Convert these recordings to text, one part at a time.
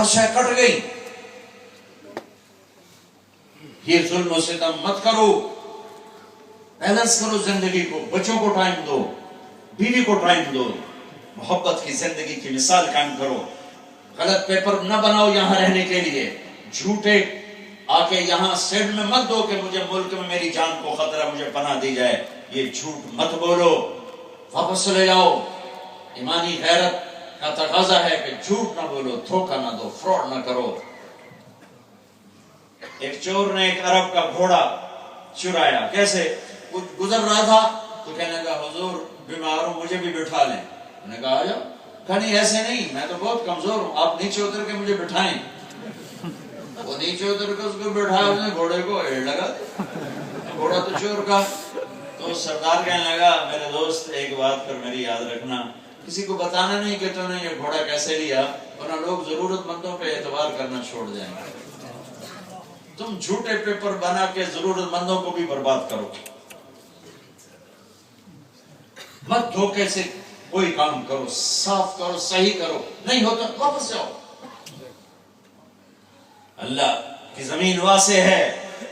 ہر شے کٹ گئی. یہ ظلم و ستم مت کرو، بیلنس کرو زندگی کو. بچوں کو ٹائم دو، بیوی کو ٹائم دو، محبت کی زندگی کی مثال قائم کرو. غلط پیپر نہ بناؤ یہاں رہنے کے لیے. جھوٹے آ کے یہاں سیڈ میں مت دو کہ مجھے ملک میں میری جان کو خطرہ، مجھے پناہ دی جائے. یہ جھوٹ مت بولو، واپس لے جاؤ. ایمانی غیرت کا تقاضا ہے کہ جھوٹ نہ بولو، دھوکہ نہ دو، فراڈ نہ کرو. ایک چور نے ایک عرب کا گھوڑا چرایا. کیسے؟ گزر رہا تھا تو کہنے لگا حضور بیمار ہوں، مجھے بھی بٹھا لیں. میں نے کہا آ جاؤ. کہا نہیں ایسے نہیں، میں تو بہت کمزور ہوں، آپ نیچے اتر کے مجھے بٹھائیں. وہ نیچے اتر کے اس کو بٹھایا، اس نے گھوڑے کو ایڑ لگا، گھوڑا تو چور کا. تو سردار کہنے لگا میرے دوست ایک بات پر میری یاد رکھنا، کسی کو بتانا نہیں کہ تو نے یہ گھوڑا کیسے لیا، ورنہ لوگ ضرورت مندوں پہ اعتبار کرنا چھوڑ جائیں گے. تم جھوٹے پیپر بنا کے ضرورت مندوں کو بھی برباد کرو. مت دھوکے سے کوئی کام کرو، صاف کرو، صحیح کرو. نہیں ہوتا واپس جاؤ. اللہ کی زمین واسع ہے،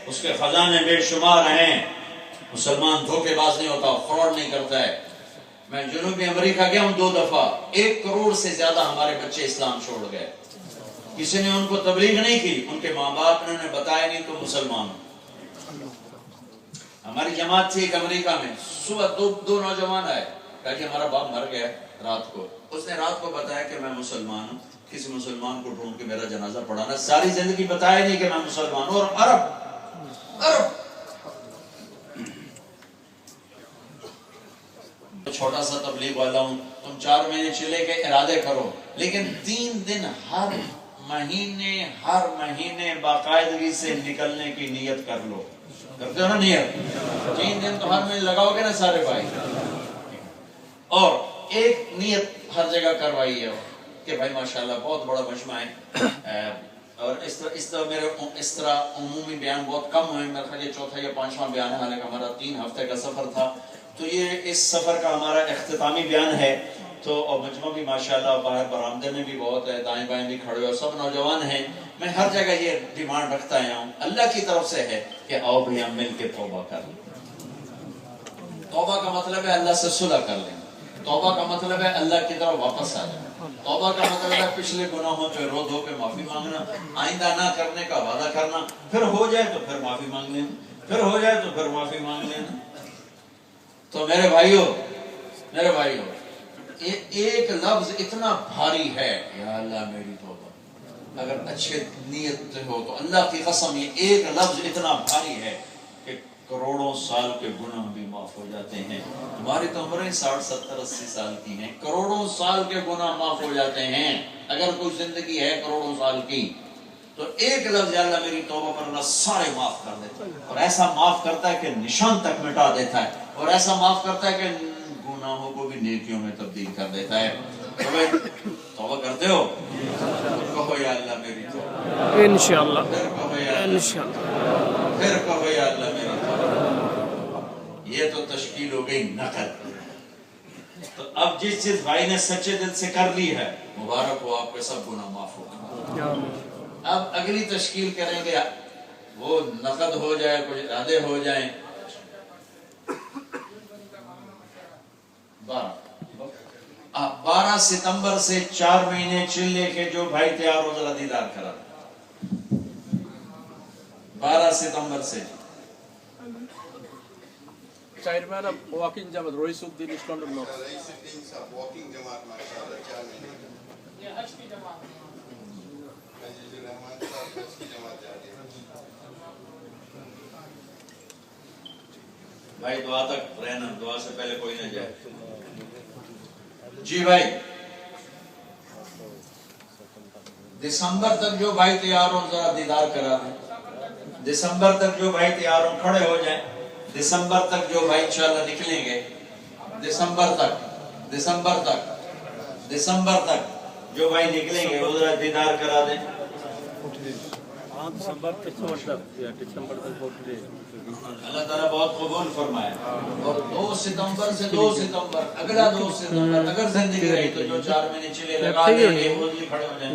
اس کے خزانے بے شمار ہیں. مسلمان دھوکے باز نہیں ہوتا، فراڈ نہیں کرتا ہے. میں جنوبی امریکہ گیا ہوں 2 دفعہ، 1 کروڑ سے زیادہ ہمارے بچے اسلام چھوڑ گئے. کسی نے ان کو تبلیغ نہیں کی، ان کے ماں باپ نے انہیں بتایا نہیں تو مسلمان. ہماری جماعت تھی ایک امریکہ میں، صبح دو نوجوان آئے، کہا کہ ہمارا باپ مر گیا رات کو. اس نے رات کو بتایا کہ میں مسلمان ہوں، کسی مسلمان کو ڈھونڈ کے میرا جنازہ پڑھانا. ساری زندگی بتایا نہیں کہ میں مسلمان ہوں. اور عرب چھوٹا سا تبلیغ والا ہوں، تم 4 مہینے چلے کے ارادے کرو، لیکن 3 دن ہر مہینے باقاعدگی سے نکلنے کی نیت کر لو. کرتے ہو نا نیت؟ 3 دن تو ہر مہینے لگاؤ گے نا سارے بھائی. اور ایک نیت ہر جگہ کروائیے کہ بھائی ماشاءاللہ بہت بڑا مجمع ہے. اور اس طرح عمومی بیان بہت کم ہوئے. میرا خیال یہ 4تھا یا 5واں بیان ہے، حالانکہ ہمارا 3 ہفتے کا سفر تھا. تو یہ اس سفر کا ہمارا اختتامی بیان ہے. تو اور مجمع بھی ماشاءاللہ باہر برآمدے میں بھی بہت ہے، دائیں بائیں بھی کھڑے اور سب نوجوان ہیں. میں ہر جگہ یہ ڈیمانڈ رکھتا آیا ہوں، اللہ کی طرف سے ہے کہ آؤ بھئی ہم مل کے توبہ کر لیں. توبہ کا مطلب ہے اللہ سے صلح کر لیں. توبہ کا مطلب ہے اللہ کی طرف واپس آ جائیں. توبہ کا مطلب ہے پچھلے گناہوں پہ رو دھو کے معافی مانگنا، آئندہ نہ کرنے کا وعدہ کرنا. پھر ہو جائے تو پھر معافی مانگ لینا، پھر ہو جائے تو پھر معافی مانگ لینا. تو میرے بھائیوں ایک لفظ اتنا بھاری ہے، یا اللہ میری توبہ. اگر اچھے نیت ہو تو اللہ کی قسم یہ ایک لفظ اتنا بھاری ہے کہ کروڑوں سال کے گناہ بھی معاف ہو جاتے ہیں. ہماری تو عمریں 60 70 80 سال کی ہیں، کروڑوں سال کے گناہ معاف ہو جاتے ہیں. اگر کوئی زندگی ہے کروڑوں سال کی تو ایک لفظ یا اللہ میری توبہ پر اللہ سارے معاف کر دیتا ہے. اور ایسا معاف کرتا ہے کہ نشان تک مٹا دیتا ہے، اور ایسا معاف کرتا ہے کہ گناہوں کو بھی نیکیوں میں تبدیل کر دیتا ہے. توبہ کرتے ہو؟ کہو یا اللہ میری توبہ. انشاءاللہ. پھر کہو یا اللہ میری توبہ. یہ تو تشکیل ہو گئی نقد. تو اب جس چیز بھائی نے سچے دل سے کر لی ہے، مبارک ہو، آپ کے سب گناہ معاف ہو گئے. اب اگلی تشکیل کریں گے، وہ نقد ہو جائے، کچھ ارادے ہو جائیں. 12 ستمبر سے 4 مہینے چلنے کے جو بھائی تیار ہو ذرا دیدار کرا. 12 ستمبر سے چیئرمین واکنگ جماعت رئیس الدین اسلام نورث. رئیس الدین صاحب واکنگ جماعت ماشاءاللہ 4 مہینے. یہ حج کی جماعت. عزیز الرحمان صاحب حج کی جماعت جا رہی ہے. بھائی دعا تک رہنا، دعا سے پہلے کوئی نہ جائے. جی بھائی دسمبر تک جو بھائی تیار ہو ذرا دیدار کرا دیں. دسمبر تک جو بھائی تیار ہو کھڑے ہو جائیں. دسمبر تک جو بھائی انشاءاللہ نکلیں گے، دسمبر تک جو بھائی نکلیں گے وہ ذرا دیدار کرا دیں. اللہ تعالیٰ بہت قبول فرمائے. اور 2 ستمبر سے 2 ستمبر اگلا 2 ستمبر اگر زندگی رہی تو جو 4 مہینے چلے لگا دیں گے وہ بھی کھڑے ہو جائیں.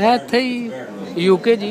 ਹੈ ਇੱਥੇ ਹੀ ਯੂਕੇ ਜੀ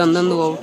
ਲੰਦਨ ਤੋਂ ਆਊਟ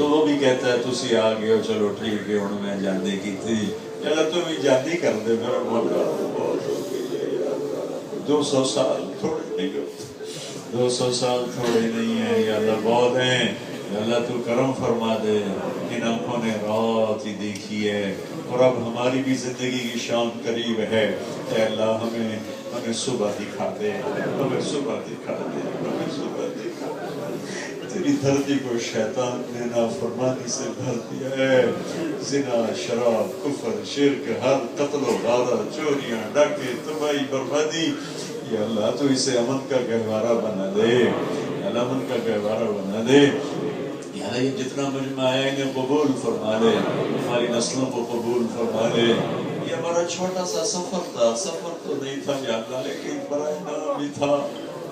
تو وہ بھی کہتا ہے تسی آ گئے ہو چلو ٹھیک ہے ہوں میں جاندی کی تھی چلو تم بھی جاندی کر دے میرا مولا بہت ہو گئی ہے یار 200 سال تھوڑے نہیں ہوتے 200 سال تھوڑے نہیں ہیں یا اللہ بہت ہیں یا اللہ تو کرم فرما دے ان آنکھوں نے رات ہی دیکھی ہے اور اب ہماری بھی زندگی کی شام قریب ہے اے اللہ ہمیں صبح دکھا دے ہمیں صبح دکھا دے ہمیں صبح دکھا دے تیری دھرتی کو شیطان نے نافرمانی سے بھر دیا ہے زنا شراب کفر شرک ہر قتل و غارت چوریاں ڈاکے تباہی بربادی یا اللہ تو اسے امن کا گہوارہ بنا دے یا اللہ امن کا گہوارہ بنا دے یا اللہ یہ جتنا مجمع ہے انہیں قبول فرما لے ہماری نسلوں کو قبول فرما لے یہ ہمارا چھوٹا سا سفر تھا سفر تو نہیں تھا یا اللہ لیکن بڑا انعام بھی تھا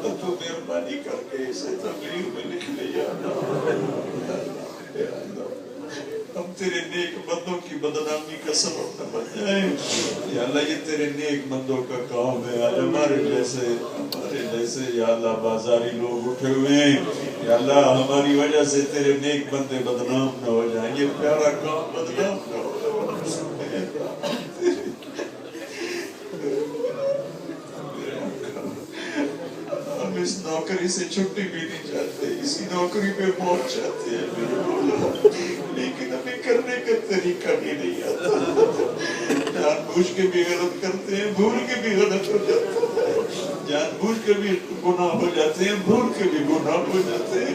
تو مہربانی کر کے اسے تقریر میں لکھ لے یا اللہ ہم تیرے نیک بندوں کی بدنامی کا سبب نہ بن جائیں یا اللہ یہ تیرے نیک بندوں کا کام ہے آج ہمارے جیسے یا اللہ بازاری لوگ اٹھے ہوئے ہیں یا اللہ ہماری وجہ سے تیرے نیک بندے بدنام نہ ہو جائیں یہ پیارا کام بدنام نہ ہو ہم اس نوکری سے چھٹی بھی نہیں چاہتے اسی نوکری پہ پہنچ جاتے ہیں لیکن ہمیں کرنے کا طریقہ بھی نہیں آتا جان بوجھ کے بھی غلط کرتے ہیں بھول کے بھی غلط ہو جاتا ہے جان بوجھ کے بھی گناہ ہو جاتے ہیں بھول کے بھی گناہ ہو جاتے ہیں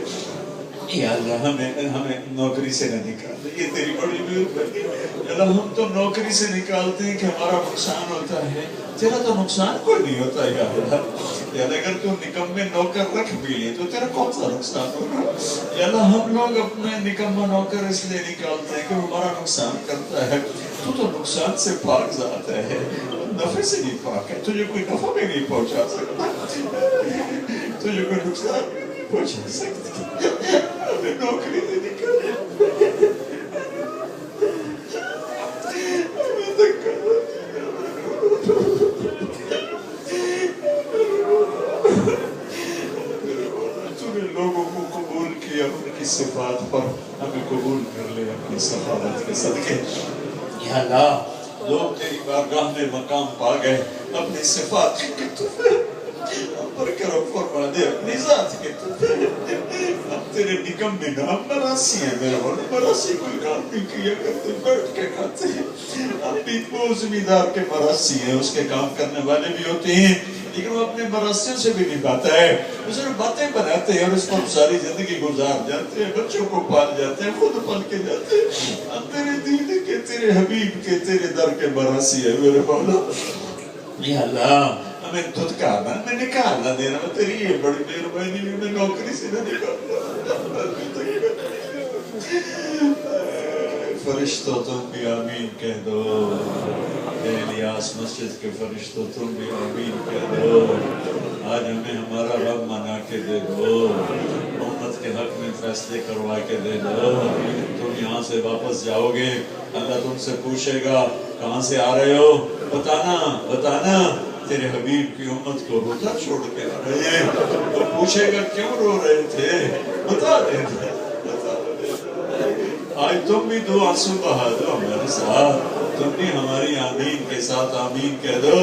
یا اللہ ہمیں نوکری سے نہ نکال یہ تیری بڑی مہربانی اللہ ہم تو نوکری سے نکالتے ہیں کہ ہمارا نقصان ہوتا ہے تیرا تو نقصان کوئی نہیں ہوتا یا اللہ اگر تو نکمے نوکر رکھ بھی لیے تو تیرا کون سا نقصان ہوگا یا اللہ ہم لوگ اپنے نکمہ نوکر اس لیے نکالتے ہیں کہ ہمارا نقصان کرتا ہے تو نقصان سے پاک ذات ہے نفع سے نہیں پاک ہے تجھے کوئی نفع بھی نہیں پہنچا سکتا تجھے کوئی نقصان بھی نہیں پہنچا سکتا ہمیں نوکری سے نکالے ہمیں دھکا لوگوں کو قبول کیا ان کی صفات پر ہمیں قبول کر لے اپنی سفارت کے صدقے یا اللہ لوگ تیری بارگاہ میں مقام پا گئے اپنی صفات کے تحفے ہم پر کرم فرما دے اپنی ذات کے تحفے ہم تیرے نکم میں نام مراسی ہیں میرے والے مراسی کوئی کام نہیں کیا کرتے بیٹھ کے کھاتے ہیں ہم بھی وہ زمیندار کے مراسی ہیں اس کے کام کرنے والے بھی ہوتے ہیں لیکن وہ اپنے مراسیوں سے بھی نہیں پاتا ہے وہ صرف باتیں بناتے ہیں اور اس پر ساری زندگی گزار جاتے ہیں بچوں کو پال جاتے ہیں خود پل کے جاتے ہیں ہم تیرے دین کے تیرے حبیب کے تیرے در کے مراسی ہے میرے مولا یا اللہ ہمیں دھتکارنا ہمیں نکالنا دینا تیری یہ بڑی مہربانی ہمیں نوکری سے نہ نکالنا فرشتوں تم بھی آمین کہہ دو اے الیاس مسجد کے فرشتوں تم بھی آمین کہہ دو آج ہمیں ہمارا رب منا کے دے دو امت کے حق میں فیصلے کروا کے دے دو تم یہاں سے واپس جاؤ گے اللہ تم سے پوچھے گا کہاں سے آ رہے ہو بتانا تیرے حبیب کی امت کو روتا چھوڑ کے آ رہے ہیں تو پوچھے گا کیوں رو رہے تھے بتا دے آج تم بھی دو آنسو بہا دو ہمارے ساتھ تم بھی ہماری آمین کے ساتھ آمین کہہ دو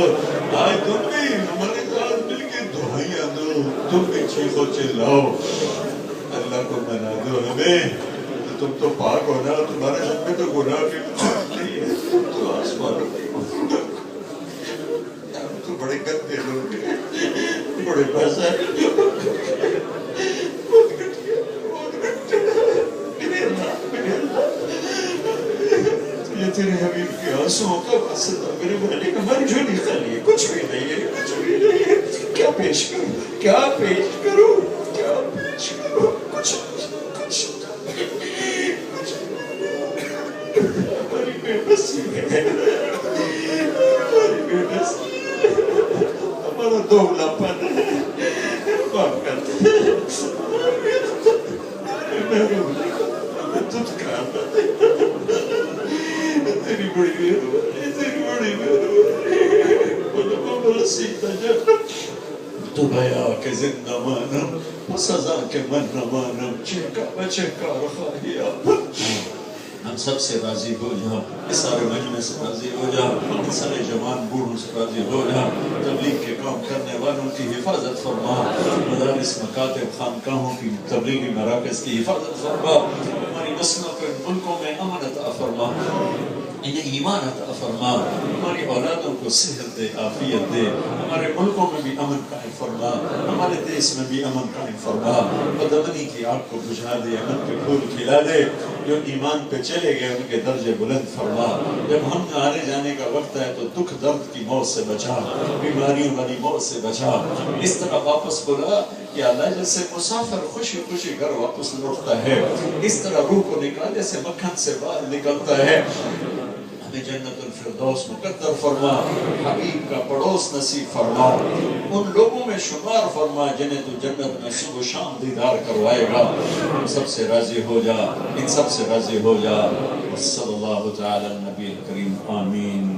آج تم بھی ہمارے ساتھ مل کے دعائیاں دو تم بھی چیخو چلاؤ اللہ کو منا دو ہمیں تم تو پاک ہو نا تمہارے سب میں تو گناہ بھی نہیں ہے تم تو آسمان تو بڑے گندے لوگ ہیں بڑے پیسہ یہ تیرے حبیب کے آنسوں کا واسطہ میرے بھائی کا من جو نہیں خالی ہے کچھ بھی نہیں ہے کچھ بھی نہیں ہے کیا پیش کروں کچھ ہماری بے بسی ہے ہمارا دوگلا پن ہے معاف کرتے تیری بڑی مہربانی تو بھیا کے زندہ مانا سزا کے من نمانم چہکا بچہکا رخا گیا ہم سب سے راضی ہو جا اس سارے مجمع سے راضی ہو جا سارے جوان بوڑھوں سے راضی ہو جا تبلیغ کے کام کرنے والوں کی حفاظت فرما مدارس مکاتب خانقاہوں کی تبلیغی مراکز کی حفاظت فرما ہماری نسلوں کے ملکوں میں امن عطا فرما انہیں ایمان عطا فرما ہماری اولادوں کو صحت دے عافیت دے ہمارے ملکوں میں بھی امن قائم فرما ہمارے دیش میں بھی امن قائم فرما بدامنی کی آگ کو بجھا دے امن کے پھول کھلا دے جو ایمان پہ چلے گئے ان کے درجے بلند فرما جب ہم آنے جانے کا وقت ہے تو دکھ درد کی موت سے بچا بیماریوں والی موت سے بچا اس طرح واپس بلا کہ اللہ جیسے مسافر خوشی خوشی گھر واپس لوٹتا ہے اس طرح روح کو نکالے سے مکھن سے باہر نکلتا ہے ہمیں جنت الفردوس مقدر فرما حبیب کا پڑوس نصیب فرما ان لوگوں میں شمار فرما جنہیں تو جنت میں صبح و شام دیدار کروائے گا ان سب سے راضی ہو جا ان سب سے راضی ہو جا صلی اللہ تعالی النبی الکریم آمین